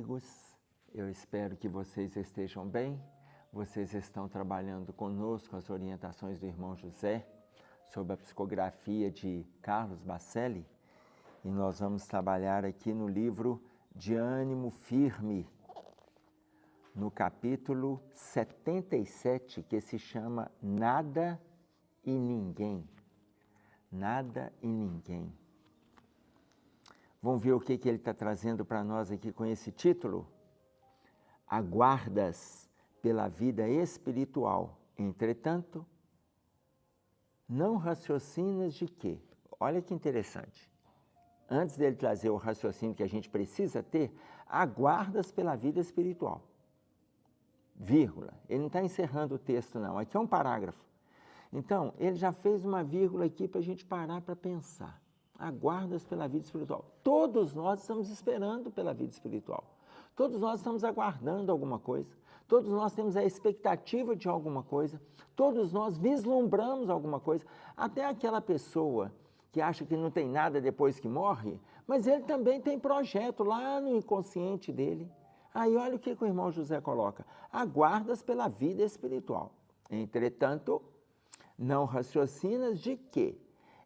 amigos, eu espero que vocês estejam bem. Vocês estão trabalhando conosco as orientações do irmão José sobre a psicografia de Carlos Bacelli e nós vamos trabalhar aqui no livro De Ânimo Firme, no capítulo 77, que se chama Nada e Ninguém. Nada e Ninguém. Vamos ver o que ele está trazendo para nós aqui com esse título? Aguardas pela vida espiritual, entretanto, não raciocinas de quê? Olha que interessante. Antes dele trazer o raciocínio que a gente precisa ter, aguardas pela vida espiritual. Vírgula. Ele não está encerrando o texto, não. Aqui é um parágrafo. Então, ele já fez uma vírgula aqui para a gente parar para pensar. Aguardas pela vida espiritual. Todos nós estamos esperando pela vida espiritual. Todos nós estamos aguardando alguma coisa. Todos nós temos a expectativa de alguma coisa. Todos nós vislumbramos alguma coisa. Até aquela pessoa que acha que não tem nada depois que morre, mas ele também tem projeto lá no inconsciente dele. Aí olha o que o irmão José coloca. Aguardas pela vida espiritual. Entretanto, não raciocinas de quê?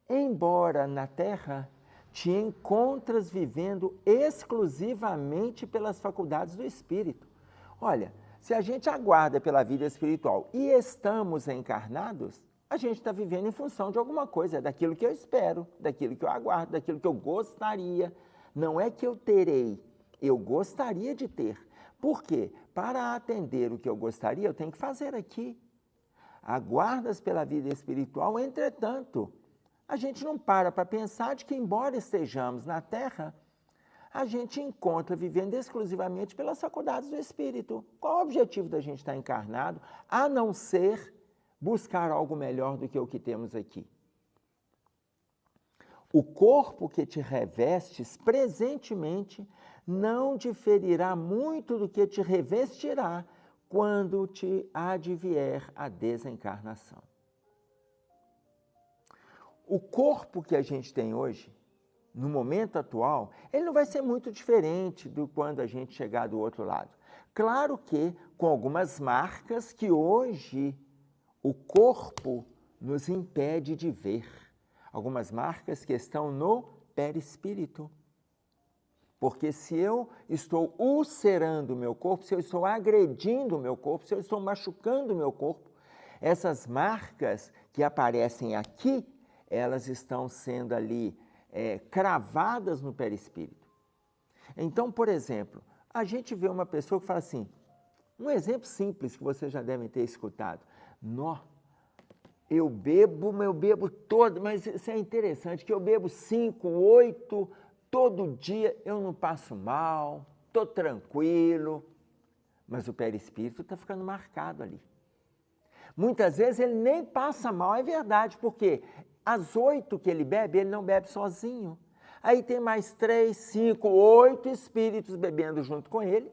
Embora na Terra te encontras vivendo exclusivamente pelas faculdades do Espírito. Olha, se a gente aguarda pela vida espiritual e estamos encarnados, a gente está vivendo em função de alguma coisa, daquilo que eu espero, daquilo que eu aguardo, daquilo que eu gostaria. Não é que eu terei, eu gostaria de ter. Por quê? Para atender o que eu gostaria, eu tenho que fazer aqui. Aguardas pela vida espiritual, entretanto, a gente não para pensar de que, embora estejamos na Terra, a gente encontra vivendo exclusivamente pelas faculdades do Espírito. Qual o objetivo da gente estar encarnado, a não ser buscar algo melhor do que o que temos aqui? O corpo que te revestes presentemente não diferirá muito do que te revestirá quando te advier a desencarnação. O corpo que a gente tem hoje, no momento atual, ele não vai ser muito diferente do quando a gente chegar do outro lado. Claro que com algumas marcas que hoje o corpo nos impede de ver. Algumas marcas que estão no perispírito. Porque se eu estou ulcerando o meu corpo, se eu estou agredindo o meu corpo, se eu estou machucando o meu corpo, essas marcas que aparecem aqui, elas estão sendo ali cravadas no perispírito. Então, por exemplo, a gente vê uma pessoa que fala assim, um exemplo simples que vocês já devem ter escutado. Eu bebo todo, mas isso é interessante, que eu bebo 5, 8, todo dia eu não passo mal, estou tranquilo, mas o perispírito está ficando marcado ali. Muitas vezes ele nem passa mal, é verdade, porque as 8 que ele não bebe sozinho. Aí tem mais 3, 5, 8 espíritos bebendo junto com ele.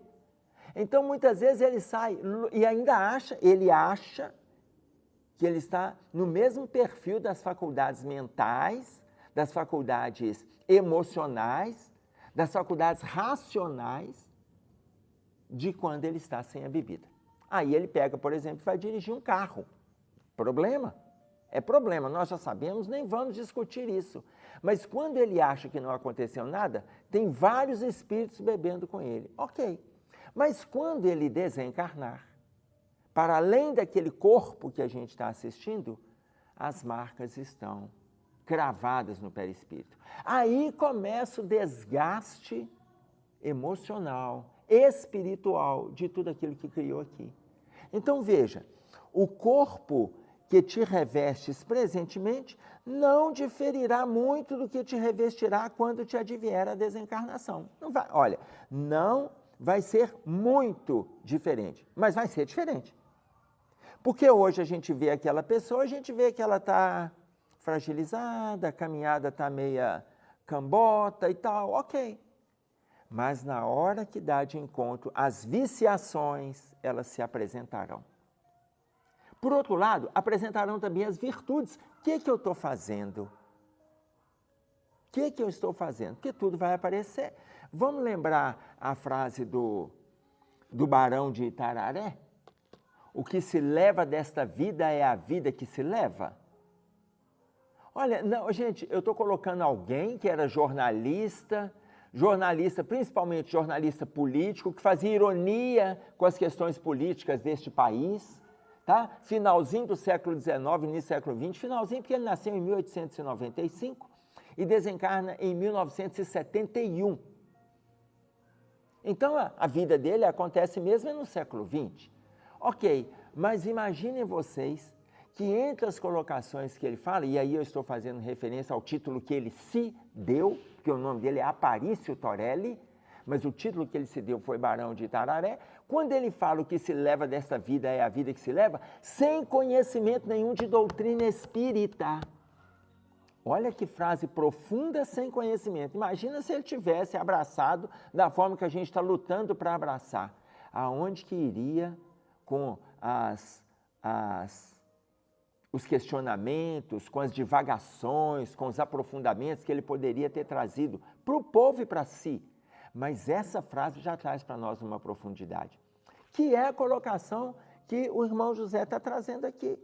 Então, muitas vezes ele sai e ainda acha que ele está no mesmo perfil das faculdades mentais, das faculdades emocionais, das faculdades racionais, de quando ele está sem a bebida. Aí ele pega, por exemplo, e vai dirigir um carro. Problema? É problema, nós já sabemos, nem vamos discutir isso. Mas quando ele acha que não aconteceu nada, tem vários espíritos bebendo com ele. Ok. Mas quando ele desencarnar, para além daquele corpo que a gente está assistindo, as marcas estão cravadas no perispírito. Aí começa o desgaste emocional, espiritual de tudo aquilo que criou aqui. Então veja, o corpo que te revestes presentemente não diferirá muito do que te revestirá quando te advier a desencarnação. Não vai ser muito diferente, mas vai ser diferente. Porque hoje a gente vê aquela pessoa, a gente vê que ela está fragilizada, a caminhada está meia cambota e tal, ok. Mas na hora que dá de encontro, as viciações, elas se apresentarão. Por outro lado, apresentarão também as virtudes. O que eu estou fazendo? O que eu estou fazendo? Porque tudo vai aparecer. Vamos lembrar a frase do Barão de Itararé? O que se leva desta vida é a vida que se leva. Olha, não, gente, eu estou colocando alguém que era jornalista, principalmente jornalista político, que fazia ironia com as questões políticas deste país, tá? Finalzinho do século XIX, início do século XX, finalzinho porque ele nasceu em 1895 e desencarna em 1971. Então, a vida dele acontece mesmo no século XX. Ok, mas imaginem vocês que entre as colocações que ele fala, e aí eu estou fazendo referência ao título que ele se deu, que o nome dele é Aparício Torelli, mas o título que ele se deu foi Barão de Itararé, quando ele fala o que se leva desta vida é a vida que se leva, sem conhecimento nenhum de doutrina espírita. Olha que frase profunda, sem conhecimento. Imagina se ele tivesse abraçado da forma que a gente está lutando para abraçar. Aonde que iria com os questionamentos, com as divagações, com os aprofundamentos que ele poderia ter trazido para o povo e para si. Mas essa frase já traz para nós uma profundidade, que é a colocação que o irmão José está trazendo aqui.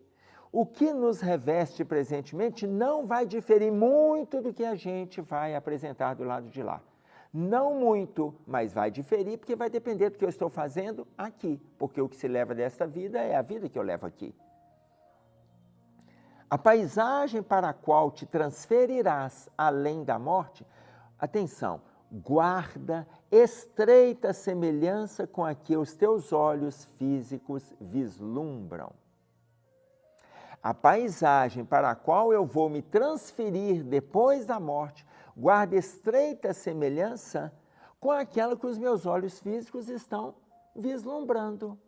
O que nos reveste presentemente não vai diferir muito do que a gente vai apresentar do lado de lá. Não muito, mas vai diferir porque vai depender do que eu estou fazendo aqui, porque o que se leva desta vida é a vida que eu levo aqui. A paisagem para a qual te transferirás além da morte, atenção, guarda estreita semelhança com a que os teus olhos físicos vislumbram. A paisagem para a qual eu vou me transferir depois da morte, guarda estreita semelhança com aquela que os meus olhos físicos estão vislumbrando.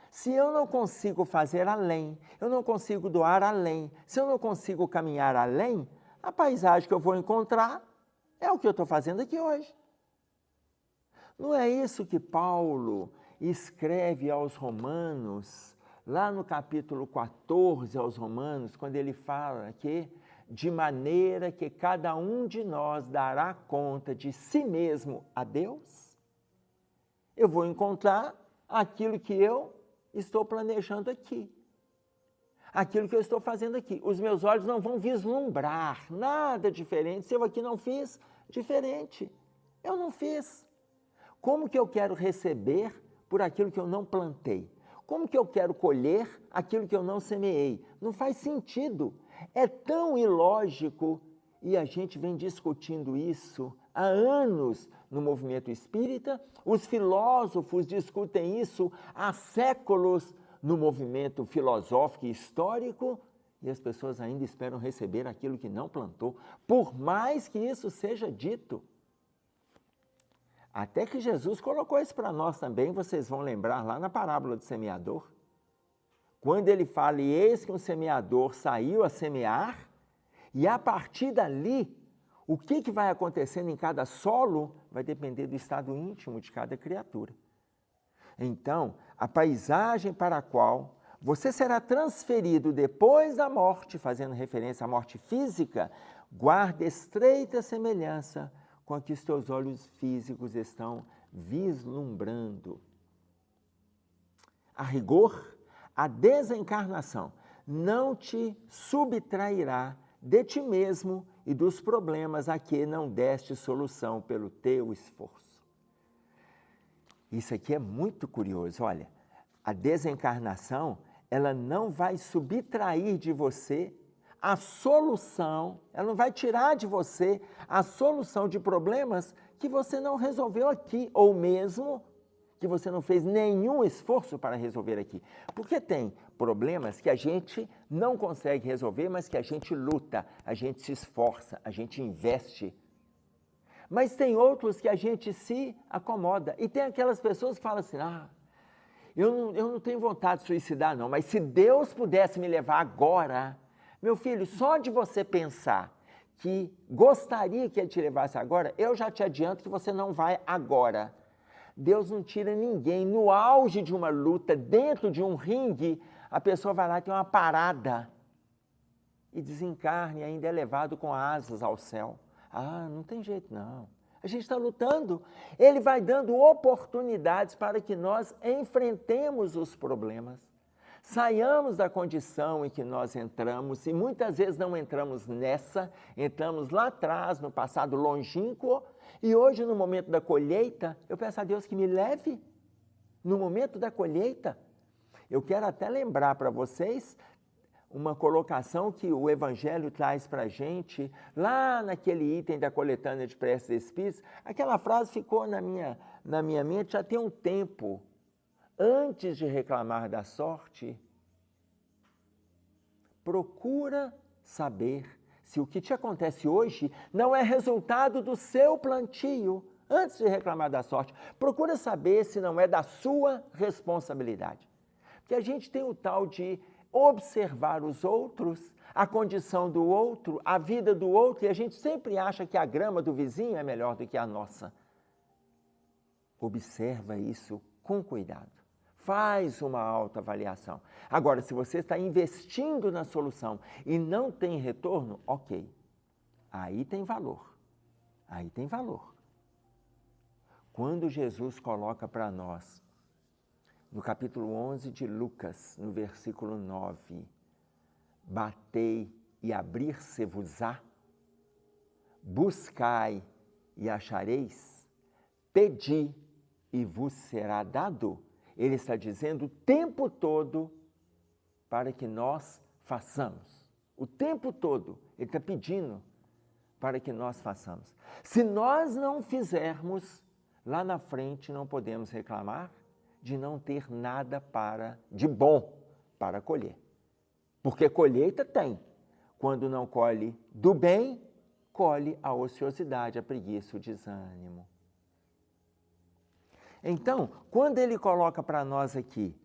Se eu não consigo fazer além, eu não consigo doar além, se eu não consigo caminhar além, a paisagem que eu vou encontrar é o que eu estou fazendo aqui hoje. Não é isso que Paulo escreve aos Romanos, lá no capítulo 14 aos Romanos, quando ele fala que de maneira que cada um de nós dará conta de si mesmo a Deus? Eu vou encontrar aquilo que eu estou planejando aqui, aquilo que eu estou fazendo aqui. Os meus olhos não vão vislumbrar nada diferente. Se eu aqui não fiz diferente, eu não fiz. Como que eu quero receber por aquilo que eu não plantei? Como que eu quero colher aquilo que eu não semeei? Não faz sentido. É tão ilógico e a gente vem discutindo isso há anos no movimento espírita. Os filósofos discutem isso há séculos no movimento filosófico e histórico e as pessoas ainda esperam receber aquilo que não plantou, por mais que isso seja dito. Até que Jesus colocou isso para nós também, vocês vão lembrar lá na parábola do semeador. Quando ele fala, e eis que um semeador saiu a semear, e a partir dali, o que vai acontecendo em cada solo vai depender do estado íntimo de cada criatura. Então, a paisagem para a qual você será transferido depois da morte, fazendo referência à morte física, guarda estreita semelhança com a que os teus olhos físicos estão vislumbrando. A rigor, a desencarnação não te subtrairá de ti mesmo e dos problemas a que não deste solução pelo teu esforço. Isso aqui é muito curioso, olha, a desencarnação, ela não vai subtrair de você a solução, ela não vai tirar de você a solução de problemas que você não resolveu aqui, ou mesmo que você não fez nenhum esforço para resolver aqui. Porque tem problemas que a gente não consegue resolver, mas que a gente luta, a gente se esforça, a gente investe. Mas tem outros que a gente se acomoda. E tem aquelas pessoas que falam assim, eu não tenho vontade de suicidar não, mas se Deus pudesse me levar agora, meu filho, só de você pensar que gostaria que Ele te levasse agora, eu já te adianto que você não vai agora. Deus não tira ninguém. No auge de uma luta, dentro de um ringue, a pessoa vai lá e tem uma parada e desencarna e ainda é levado com asas ao céu. Não tem jeito não. A gente está lutando. Ele vai dando oportunidades para que nós enfrentemos os problemas. Saiamos da condição em que nós entramos, e muitas vezes não entramos nessa, entramos lá atrás, no passado longínquo, e hoje, no momento da colheita, eu peço a Deus que me leve no momento da colheita. Eu quero até lembrar para vocês uma colocação que o Evangelho traz para a gente, lá naquele item da coletânea de preces espíritas. Aquela frase ficou na minha mente já tem um tempo. Antes de reclamar da sorte, procura saber se o que te acontece hoje não é resultado do seu plantio. Antes de reclamar da sorte, procura saber se não é da sua responsabilidade. Porque a gente tem o tal de observar os outros, a condição do outro, a vida do outro, e a gente sempre acha que a grama do vizinho é melhor do que a nossa. Observa isso com cuidado. Faz uma autoavaliação. Agora, se você está investindo na solução e não tem retorno, ok. Aí tem valor. Aí tem valor. Quando Jesus coloca para nós, no capítulo 11 de Lucas, no versículo 9, batei e abrir-se-vos-á, buscai e achareis, pedi e vos será dado. Ele está dizendo o tempo todo para que nós façamos. O tempo todo ele está pedindo para que nós façamos. Se nós não fizermos, lá na frente não podemos reclamar de não ter nada de bom para colher. Porque colheita tem. Quando não colhe do bem, colhe a ociosidade, a preguiça, o desânimo. Então, quando ele coloca para nós aqui,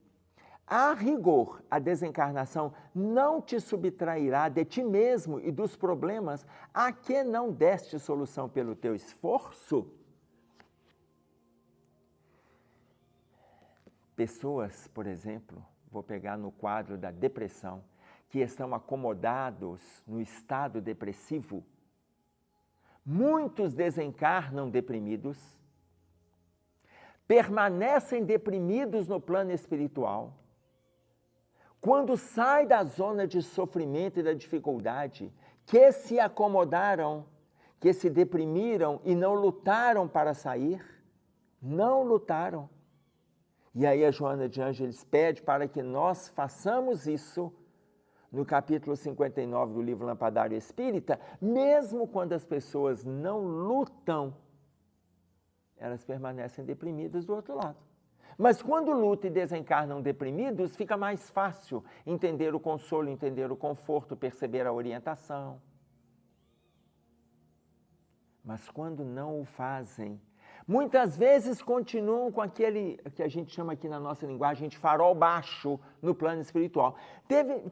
a rigor, a desencarnação não te subtrairá de ti mesmo e dos problemas a que não deste solução pelo teu esforço. Pessoas, por exemplo, vou pegar no quadro da depressão, que estão acomodados no estado depressivo, muitos desencarnam deprimidos, permanecem deprimidos no plano espiritual. Quando sai da zona de sofrimento e da dificuldade, que se acomodaram, que se deprimiram e não lutaram para sair, não lutaram. E aí a Joana de Ângeles pede para que nós façamos isso no capítulo 59 do livro Lampadário Espírita, mesmo quando as pessoas não lutam, elas permanecem deprimidas do outro lado. Mas quando lutam e desencarnam deprimidos, fica mais fácil entender o consolo, entender o conforto, perceber a orientação. Mas quando não o fazem, muitas vezes continuam com aquele que a gente chama aqui na nossa linguagem de farol baixo no plano espiritual.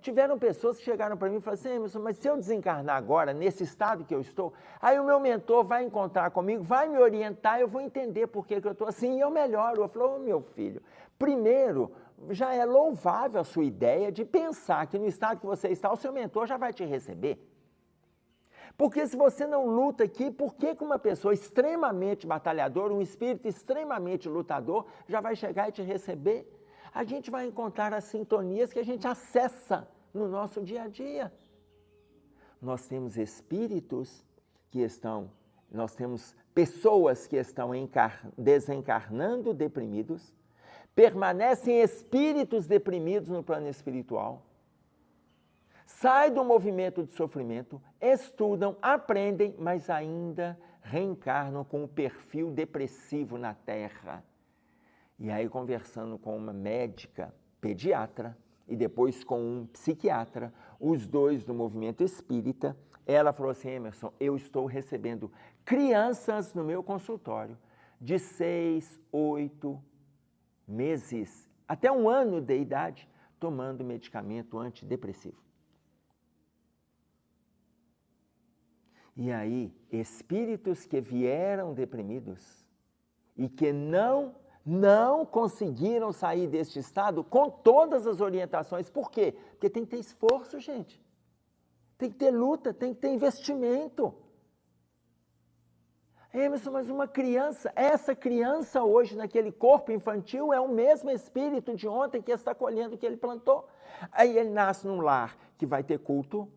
Tiveram pessoas que chegaram para mim e falaram assim, Emerson, mas se eu desencarnar agora, nesse estado que eu estou, aí o meu mentor vai encontrar comigo, vai me orientar, eu vou entender por que eu estou assim e eu melhoro. Eu falo, meu filho, primeiro, já é louvável a sua ideia de pensar que no estado que você está, o seu mentor já vai te receber. Porque se você não luta aqui, por que uma pessoa extremamente batalhadora, um espírito extremamente lutador, já vai chegar e te receber? A gente vai encontrar as sintonias que a gente acessa no nosso dia a dia. Nós temos espíritos nós temos pessoas que estão desencarnando deprimidos, permanecem espíritos deprimidos no plano espiritual, saem do movimento de sofrimento, estudam, aprendem, mas ainda reencarnam com o perfil depressivo na Terra. E aí, conversando com uma médica pediatra e depois com um psiquiatra, os dois do movimento espírita, ela falou assim, Emerson, eu estou recebendo crianças no meu consultório de 6, 8 meses, até 1 ano de idade, tomando medicamento antidepressivo. E aí, espíritos que vieram deprimidos e que não conseguiram sair deste estado com todas as orientações. Por quê? Porque tem que ter esforço, gente. Tem que ter luta, tem que ter investimento. Emerson, mas uma criança, essa criança hoje naquele corpo infantil é o mesmo espírito de ontem que está colhendo o que ele plantou. Aí ele nasce num lar que vai ter culto,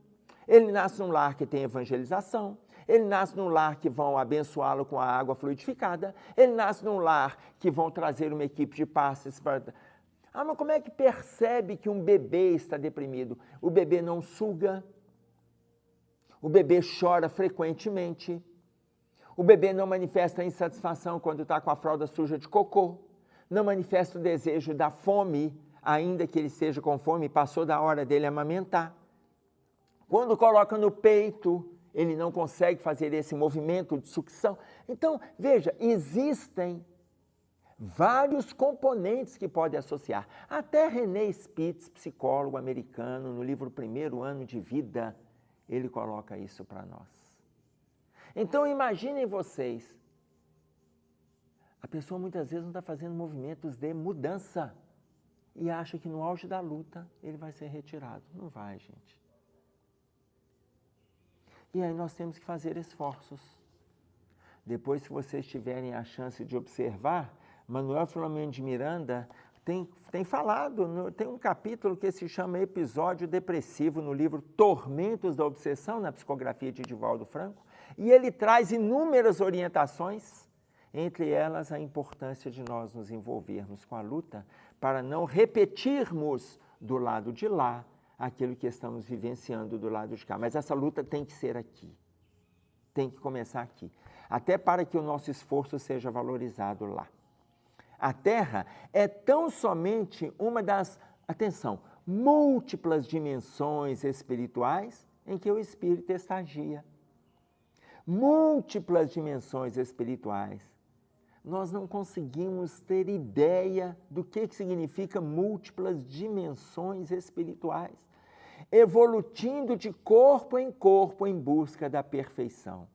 ele nasce num lar que tem evangelização, ele nasce num lar que vão abençoá-lo com a água fluidificada, ele nasce num lar que vão trazer uma equipe de passes para... Ah, mas como é que percebe que um bebê está deprimido? O bebê não suga, o bebê chora frequentemente, o bebê não manifesta insatisfação quando está com a fralda suja de cocô, não manifesta o desejo da fome, ainda que ele esteja com fome, passou da hora dele amamentar. Quando coloca no peito, ele não consegue fazer esse movimento de sucção. Então, veja, existem vários componentes que podem associar. Até René Spitz, psicólogo americano, no livro Primeiro Ano de Vida, ele coloca isso para nós. Então, imaginem vocês, a pessoa muitas vezes não está fazendo movimentos de mudança e acha que no auge da luta ele vai ser retirado. Não vai, gente. E aí nós temos que fazer esforços. Depois, se vocês tiverem a chance de observar, Manuel Filomeno de Miranda tem falado, tem um capítulo que se chama Episódio Depressivo no livro Tormentos da Obsessão, na psicografia de Divaldo Franco, e ele traz inúmeras orientações, entre elas a importância de nós nos envolvermos com a luta para não repetirmos do lado de lá aquilo que estamos vivenciando do lado de cá. Mas essa luta tem que ser aqui, tem que começar aqui, até para que o nosso esforço seja valorizado lá. A Terra é tão somente uma das, atenção, múltiplas dimensões espirituais em que o Espírito estagia. Múltiplas dimensões espirituais. Nós não conseguimos ter ideia do que significa múltiplas dimensões espirituais, evoluindo de corpo em busca da perfeição.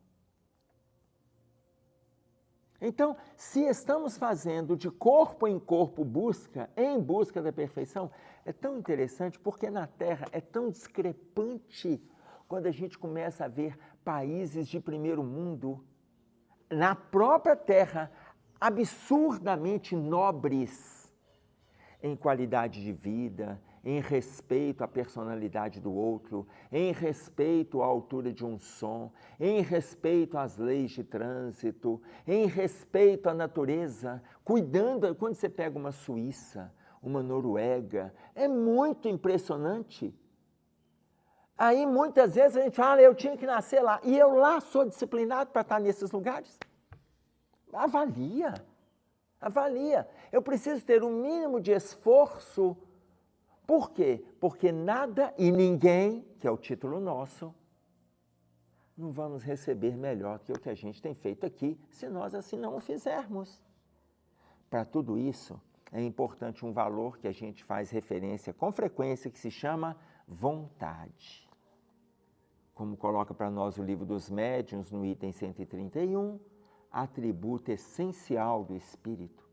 Então, se estamos fazendo de corpo em corpo em busca da perfeição, é tão interessante porque na Terra é tão discrepante quando a gente começa a ver países de primeiro mundo, na própria Terra, absurdamente nobres em qualidade de vida, em respeito à personalidade do outro, em respeito à altura de um som, em respeito às leis de trânsito, em respeito à natureza, cuidando. Quando você pega uma Suíça, uma Noruega, é muito impressionante. Aí muitas vezes a gente fala, eu tinha que nascer lá, e eu lá sou disciplinado para estar nesses lugares. Avalia. Eu preciso ter um mínimo de esforço. Por quê? Porque nada e ninguém, que é o título nosso, não vamos receber melhor que o que a gente tem feito aqui, se nós assim não o fizermos. Para tudo isso, é importante um valor que a gente faz referência com frequência, que se chama vontade. Como coloca para nós o Livro dos Médiuns, no item 131, atributo essencial do espírito.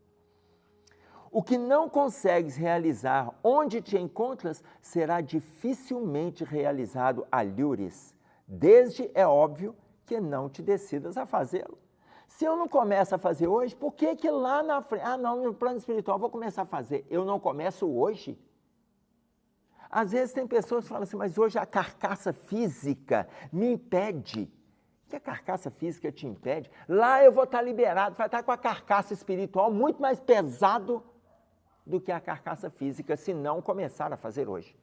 O que não consegues realizar onde te encontras será dificilmente realizado alhures, desde, é óbvio, que não te decidas a fazê-lo. Se eu não começo a fazer hoje, por que lá na frente... Ah, não, no plano espiritual eu vou começar a fazer. Eu não começo hoje? Às vezes tem pessoas que falam assim, mas hoje a carcaça física me impede. Que a carcaça física te impede? Lá eu vou estar liberado, vai estar com a carcaça espiritual muito mais pesado do que a carcaça física, se não começar a fazer hoje.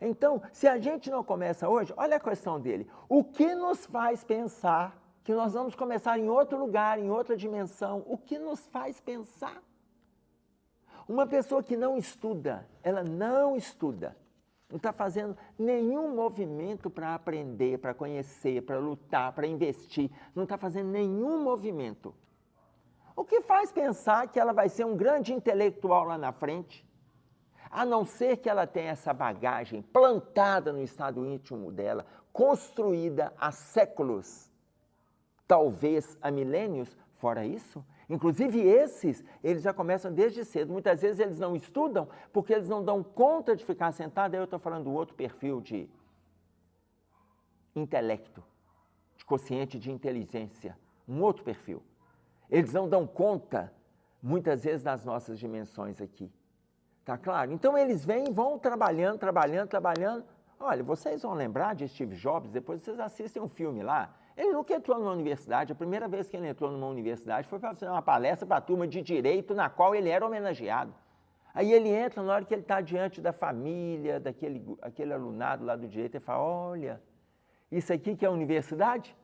Então, se a gente não começa hoje, olha a questão dele. O que nos faz pensar que nós vamos começar em outro lugar, em outra dimensão? O que nos faz pensar? Uma pessoa que não estuda, ela não estuda, não está fazendo nenhum movimento para aprender, para conhecer, para lutar, para investir, não está fazendo nenhum movimento. O que faz pensar que ela vai ser um grande intelectual lá na frente, a não ser que ela tenha essa bagagem plantada no estado íntimo dela, construída há séculos, talvez há milênios? Fora isso, inclusive esses, eles já começam desde cedo. Muitas vezes eles não estudam porque eles não dão conta de ficar sentado. Aí eu estou falando do outro perfil de intelecto. quociente de inteligência, um outro perfil. Eles não dão conta, muitas vezes, das nossas dimensões aqui. Tá claro? Então, eles vêm e vão trabalhando. Olha, vocês vão lembrar de Steve Jobs, depois vocês assistem um filme lá. Ele nunca entrou numa universidade, a primeira vez que ele entrou numa universidade foi para fazer uma palestra para a turma de direito, na qual ele era homenageado. Aí ele entra, na hora que ele está diante da família, aquele alunado lá do direito, ele fala, olha, isso aqui que é a universidade?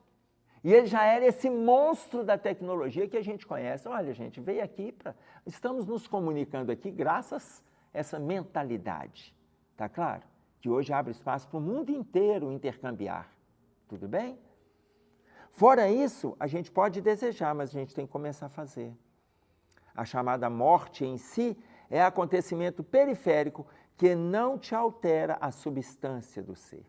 E ele já era esse monstro da tecnologia que a gente conhece. Olha, gente, veio aqui para... Estamos nos comunicando aqui graças a essa mentalidade, tá claro? Que hoje abre espaço para o mundo inteiro intercambiar, tudo bem? Fora isso, a gente pode desejar, mas a gente tem que começar a fazer. A chamada morte em si é acontecimento periférico que não te altera a substância do ser.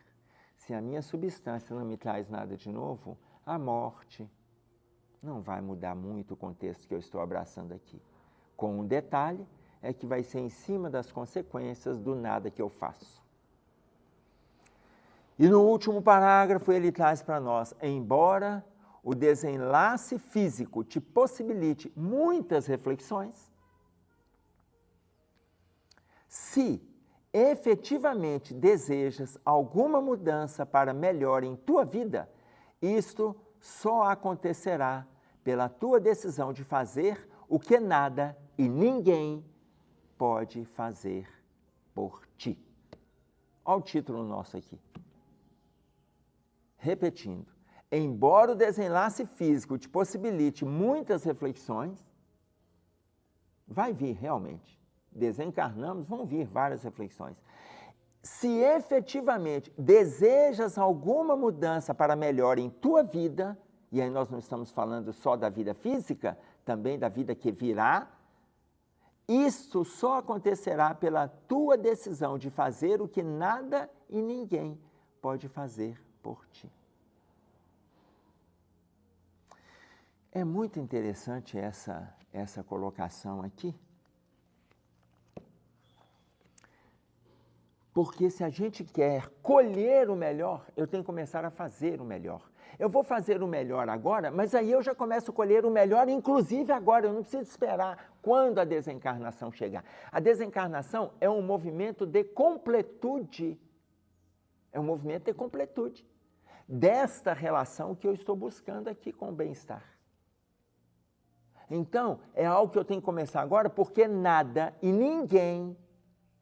Se a minha substância não me traz nada de novo, a morte não vai mudar muito o contexto que eu estou abraçando aqui. Com um detalhe, é que vai ser em cima das consequências do nada que eu faço. E no último parágrafo ele traz para nós, embora o desenlace físico te possibilite muitas reflexões, se efetivamente desejas alguma mudança para melhor em tua vida, isto só acontecerá pela tua decisão de fazer o que nada e ninguém pode fazer por ti. Olha o título nosso aqui. Repetindo, embora o desenlace físico te possibilite muitas reflexões, vai vir realmente. Desencarnamos, vão vir várias reflexões. Se efetivamente desejas alguma mudança para melhor em tua vida, e aí nós não estamos falando só da vida física, também da vida que virá, isso só acontecerá pela tua decisão de fazer o que nada e ninguém pode fazer por ti. É muito interessante essa colocação aqui, porque se a gente quer colher o melhor, eu tenho que começar a fazer o melhor. Eu vou fazer o melhor agora, mas aí eu já começo a colher o melhor, inclusive agora, eu não preciso esperar quando a desencarnação chegar. A desencarnação é um movimento de completude, desta relação que eu estou buscando aqui com o bem-estar. Então, é algo que eu tenho que começar agora, porque nada e ninguém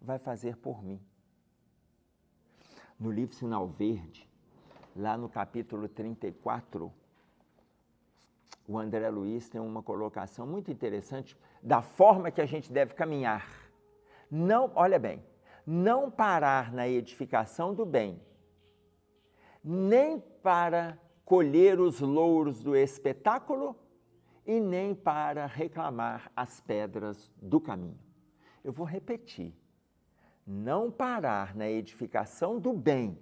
vai fazer por mim. No livro Sinal Verde, lá no capítulo 34, o André Luiz tem uma colocação muito interessante da forma que a gente deve caminhar. Não, olha bem, não parar na edificação do bem, nem para colher os louros do espetáculo e nem para reclamar as pedras do caminho. Eu vou repetir. Não parar na edificação do bem,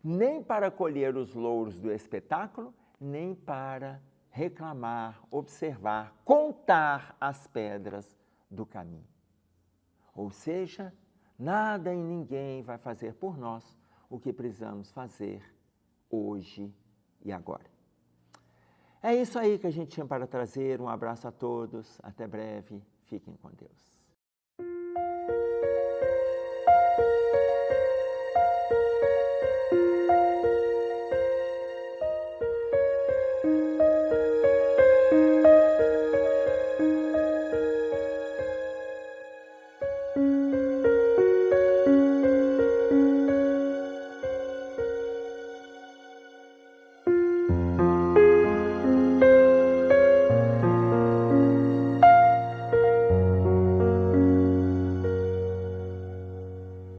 nem para colher os louros do espetáculo, nem para reclamar, observar, contar as pedras do caminho. Ou seja, nada e ninguém vai fazer por nós o que precisamos fazer hoje e agora. É isso aí que a gente tinha para trazer. Um abraço a todos, até breve, fiquem com Deus.